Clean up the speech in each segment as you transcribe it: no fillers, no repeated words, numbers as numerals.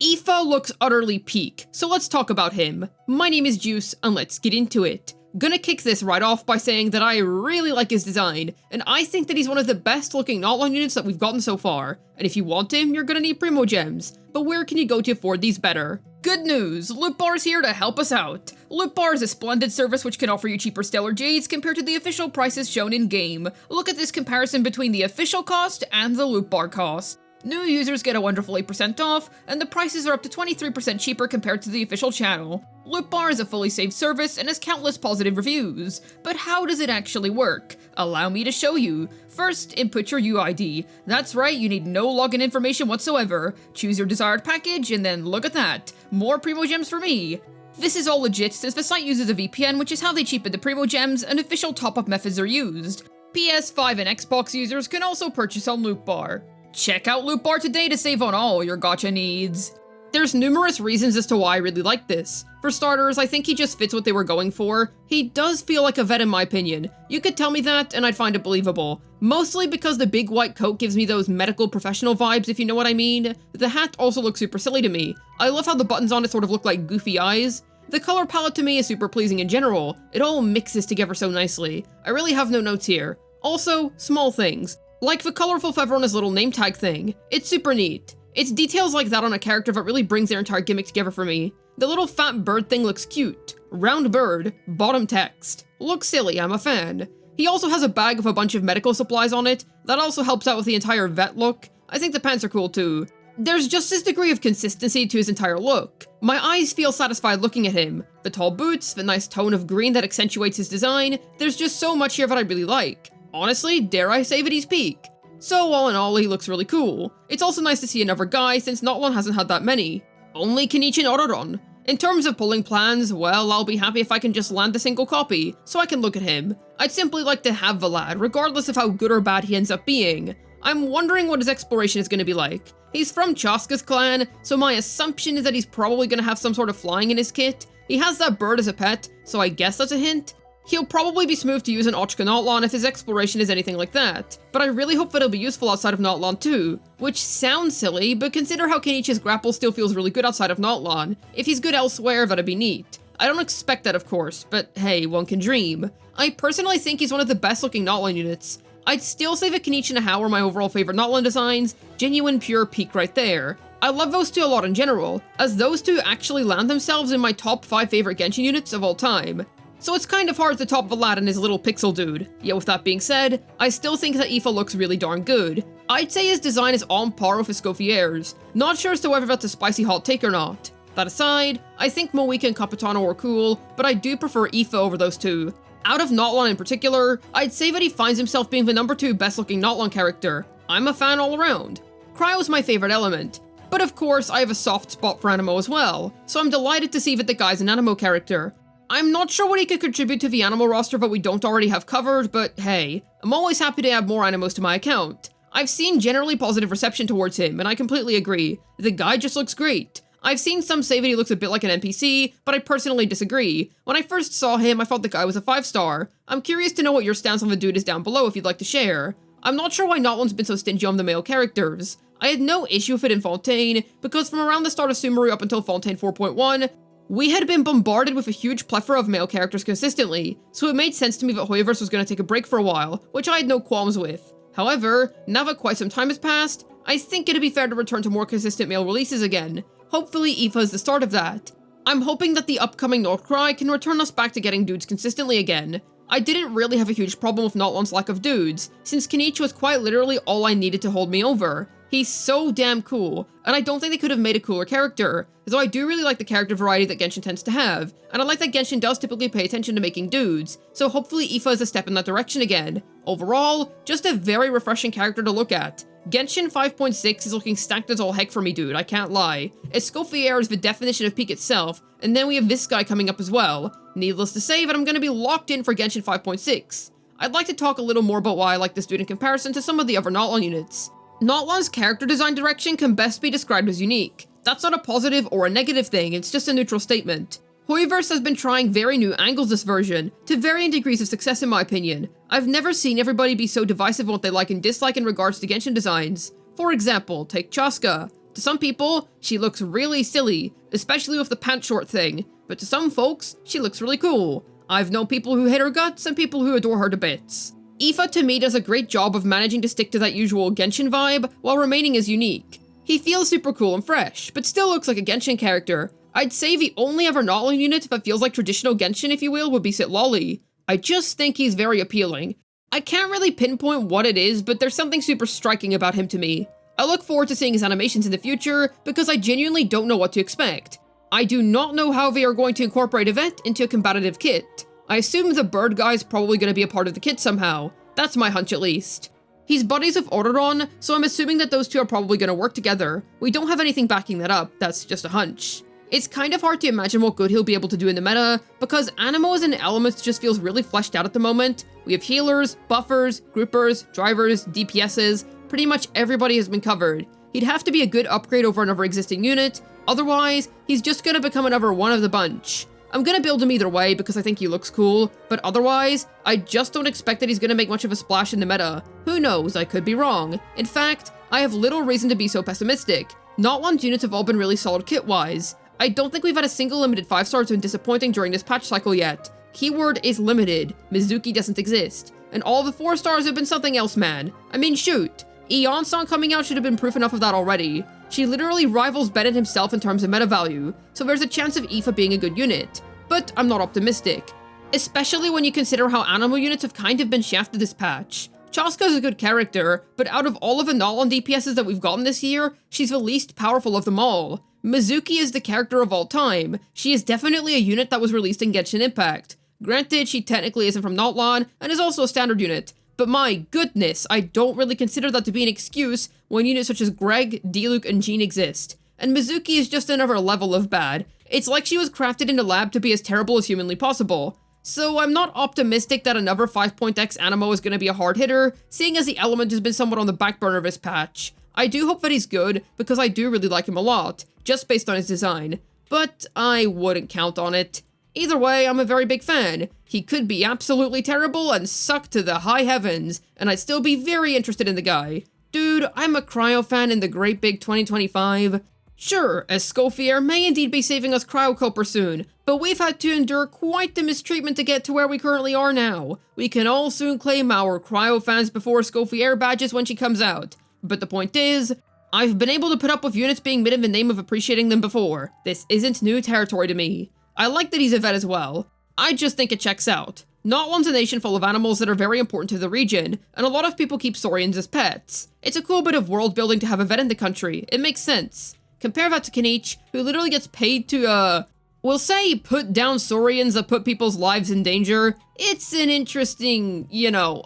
Aoife looks utterly peak, so let's talk about him. My name is Juice, and let's get into it. Gonna kick this right off by saying that I really like his design, and I think that he's one of the best looking Notlon units that we've gotten so far. And if you want him, you're gonna need Primogems, but where can you go to afford these better? Good news, Loot Bar is here to help us out. Loot Bar is a splendid service which can offer you cheaper Stellar Jades compared to the official prices shown in-game. Look at this comparison between the official cost and the Loot Bar cost. New users get a wonderful 8% off, and the prices are up to 23% cheaper compared to the official channel. Loot Bar is a fully saved service and has countless positive reviews, but how does it actually work? Allow me to show you. First, input your UID. That's right, you need no login information whatsoever. Choose your desired package, and then look at that. More Primogems for me. This is all legit since the site uses a VPN, which is how they cheapen the Primogems, and official top-up methods are used. PS5 and Xbox users can also purchase on Loot Bar. Check out Loot Bar today to save on all your gacha needs. There's numerous reasons as to why I really like this. For starters, I think he just fits what they were going for. He does feel like a vet in my opinion. You could tell me that and I'd find it believable. Mostly because the big white coat gives me those medical professional vibes, if you know what I mean. The hat also looks super silly to me. I love how the buttons on it sort of look like goofy eyes. The color palette to me is super pleasing in general. It all mixes together so nicely. I really have no notes here. Also, small things. Like the colorful feather on his little name tag thing. It's super neat. It's details like that on a character that really brings their entire gimmick together for me. The little fat bird thing looks cute. Round bird, bottom text. Looks silly, I'm a fan. He also has a bag with a bunch of medical supplies on it. That also helps out with the entire vet look. I think the pants are cool too. There's just this degree of consistency to his entire look. My eyes feel satisfied looking at him. The tall boots, the nice tone of green that accentuates his design. There's just so much here that I really like. Honestly, dare I say that he's peak. So all in all, he looks really cool. It's also nice to see another guy since Notlon hasn't had that many. Only Kenichi and Autoron. In terms of pulling plans, well, I'll be happy if I can just land a single copy, so I can look at him. I'd simply like to have the lad, regardless of how good or bad he ends up being. I'm wondering what his exploration is going to be like. He's from Chaska's clan, so my assumption is that he's probably going to have some sort of flying in his kit. He has that bird as a pet, so I guess that's a hint. He'll probably be smooth to use in Ochka Notlon if his exploration is anything like that, but I really hope that it'll be useful outside of Notlon too, which sounds silly, but consider how Kenichi's grapple still feels really good outside of Notlon. If he's good elsewhere, that'd be neat. I don't expect that of course, but hey, one can dream. I personally think he's one of the best looking Notlon units. I'd still say that Kenichi and Hao are my overall favorite Notlon designs, genuine pure peak right there. I love those two a lot in general, as those two actually land themselves in my top 5 favorite Genshin units of all time. So it's kind of hard to top the lad and his little pixel dude. Yet with that being said, I still think that Aoife looks really darn good. I'd say his design is on par with Escoffier's. Not sure as to whether that's a spicy hot take or not. That aside, I think Moika and Capitano are cool, but I do prefer Aoife over those two. Out of Notlon in particular, I'd say that he finds himself being the number 2 best looking Notlon character. I'm a fan all around. Cryo's my favorite element. But of course, I have a soft spot for Anemo as well, so I'm delighted to see that the guy's an Anemo character. I'm not sure what he could contribute to the Anemo roster that we don't already have covered, but hey, I'm always happy to add more Anemos to my account. I've seen generally positive reception towards him, and I completely agree. The guy just looks great. I've seen some say that he looks a bit like an NPC, but I personally disagree. When I first saw him, I thought the guy was a 5-star. I'm curious to know what your stance on the dude is down below if you'd like to share. I'm not sure why Notlon's been so stingy on the male characters. I had no issue with it in Fontaine, because from around the start of Sumeru up until Fontaine 4.1, we had been bombarded with a huge plethora of male characters consistently, so it made sense to me that Hoyoverse was going to take a break for a while, which I had no qualms with. However, now that quite some time has passed, I think it'd be fair to return to more consistent male releases again. Hopefully Aoife is the start of that. I'm hoping that the upcoming Northcry can return us back to getting dudes consistently again. I didn't really have a huge problem with Notlon's lack of dudes, since Kenichi was quite literally all I needed to hold me over. He's so damn cool, and I don't think they could have made a cooler character, though I do really like the character variety that Genshin tends to have, and I like that Genshin does typically pay attention to making dudes, so hopefully Aoife is a step in that direction again. Overall, just a very refreshing character to look at. Genshin 5.6 is looking stacked as all heck for me, dude, I can't lie. Escoffier is the definition of peak itself, and then we have this guy coming up as well. Needless to say that I'm going to be locked in for Genshin 5.6. I'd like to talk a little more about why I like this dude in comparison to some of the other Notlon units. Notlon's character design direction can best be described as unique. That's not a positive or a negative thing, it's just a neutral statement. Hoyoverse has been trying very new angles this version, to varying degrees of success in my opinion. I've never seen everybody be so divisive on what they like and dislike in regards to Genshin designs. For example, take Chaska. To some people, she looks really silly, especially with the pant short thing, but to some folks, she looks really cool. I've known people who hate her guts and people who adore her to bits. Aoife to me does a great job of managing to stick to that usual Genshin vibe while remaining as unique. He feels super cool and fresh, but still looks like a Genshin character. I'd say the only other Notling unit that feels like traditional Genshin, if you will, would be Sitlali. I just think he's very appealing. I can't really pinpoint what it is, but there's something super striking about him to me. I look forward to seeing his animations in the future, because I genuinely don't know what to expect. I do not know how they are going to incorporate Yvette into a combative kit. I assume the bird guy is probably going to be a part of the kit somehow. That's my hunch at least. He's buddies with Autoron, so I'm assuming that those two are probably going to work together. We don't have anything backing that up, that's just a hunch. It's kind of hard to imagine what good he'll be able to do in the meta, because Anemo as an element just feels really fleshed out at the moment. We have healers, buffers, groupers, drivers, DPSs, pretty much everybody has been covered. He'd have to be a good upgrade over another existing unit, otherwise, he's just gonna become another one of the bunch. I'm gonna build him either way because I think he looks cool, but otherwise, I just don't expect that he's gonna make much of a splash in the meta. Who knows, I could be wrong. In fact, I have little reason to be so pessimistic. Not-One's units have all been really solid kit-wise. I don't think we've had a single limited 5-star that's been disappointing during this patch cycle yet. Keyword is limited. Mizuki doesn't exist. And all the 4-stars have been something else, man. I mean, shoot. Eon-san coming out should have been proof enough of that already. She literally rivals Bennett himself in terms of meta value, so there's a chance of Aoife being a good unit. But I'm not optimistic. Especially when you consider how Anemo units have kind of been shafted this patch. Chaska's a good character, but out of all of the Not-On DPSs that we've gotten this year, she's the least powerful of them all. Mizuki is the character of all time. She is definitely a unit that was released in Genshin Impact. Granted, she technically isn't from Not-Lan, and is also a standard unit. But my goodness, I don't really consider that to be an excuse when units such as Greg, Diluc, and Jean exist. And Mizuki is just another level of bad. It's like she was crafted in a lab to be as terrible as humanly possible. So I'm not optimistic that another 5.x Anemo is going to be a hard hitter, seeing as the element has been somewhat on the back burner of this patch. I do hope that he's good, because I do really like him a lot, just based on his design. But I wouldn't count on it. Either way, I'm a very big fan. He could be absolutely terrible and suck to the high heavens, and I'd still be very interested in the guy. Dude, I'm a Cryo fan in the Great Big 2025. Sure, Escoffier may indeed be saving us Cryoculper soon, but we've had to endure quite the mistreatment to get to where we currently are now. We can all soon claim our Cryo fans before Escoffier badges when she comes out. But the point is, I've been able to put up with units being mid in the name of appreciating them before. This isn't new territory to me. I like that he's a vet as well. I just think it checks out. Not-One's a nation full of animals that are very important to the region, and a lot of people keep Saurians as pets. It's a cool bit of world building to have a vet in the country. It makes sense. Compare that to Kinich, who literally gets paid to, we'll say put down Saurians that put people's lives in danger. It's an interesting,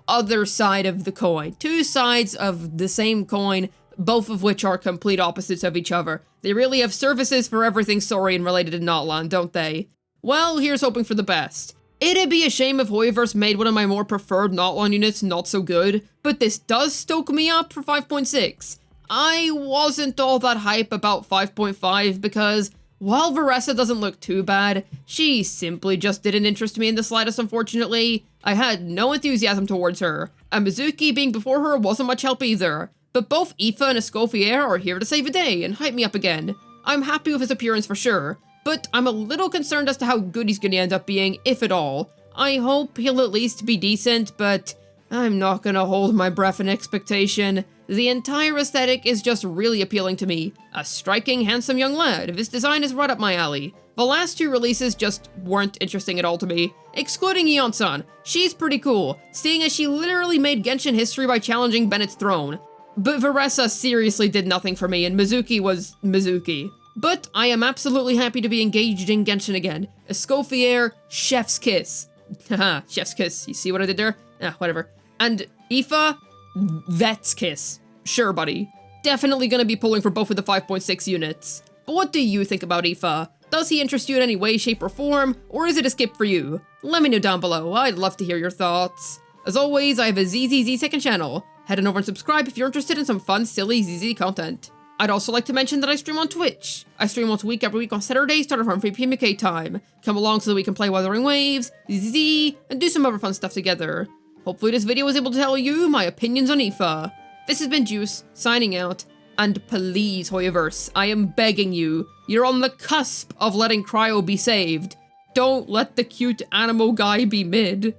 other side of the coin. Two sides of the same coin, both of which are complete opposites of each other. They really have services for everything Saurian related to Not-Lan, don't they? Well, here's hoping for the best. It'd be a shame if Hoyoverse made one of my more preferred Not-Lan units not so good, but this does stoke me up for 5.6. I wasn't all that hype about 5.5 because, while Veressa doesn't look too bad, she simply just didn't interest me in the slightest, unfortunately. I had no enthusiasm towards her, and Mizuki being before her wasn't much help either. But both Aoife and Escoffier are here to save the day and hype me up again. I'm happy with his appearance for sure, but I'm a little concerned as to how good he's gonna end up being, if at all. I hope he'll at least be decent, but I'm not gonna hold my breath in expectation. The entire aesthetic is just really appealing to me. A striking, handsome young lad. This design is right up my alley. The last two releases just weren't interesting at all to me. Excluding Eon-san. She's pretty cool, seeing as she literally made Genshin history by challenging Bennett's throne. But Veressa seriously did nothing for me, and Mizuki was Mizuki. But I am absolutely happy to be engaged in Genshin again. Escoffier, chef's kiss. Haha, chef's kiss. You see what I did there? Whatever. And Aoife, vet's kiss. Sure, buddy. Definitely gonna be pulling for both of the 5.6 units. But what do you think about Aoife? Does he interest you in any way, shape, or form, or is it a skip for you? Let me know down below. I'd love to hear your thoughts. As always, I have a ZZZ second channel. Head on over and subscribe if you're interested in some fun, silly ZZ content. I'd also like to mention that I stream on Twitch. I stream once a week every week on Saturdays, starting from 3 PM UK time. Come along so that we can play Wuthering Waves, ZZ, and do some other fun stuff together. Hopefully this video was able to tell you my opinions on Aoife. This has been Juice, signing out. And please, Hoyoverse, I am begging you, you're on the cusp of letting Cryo be saved. Don't let the cute animal guy be mid.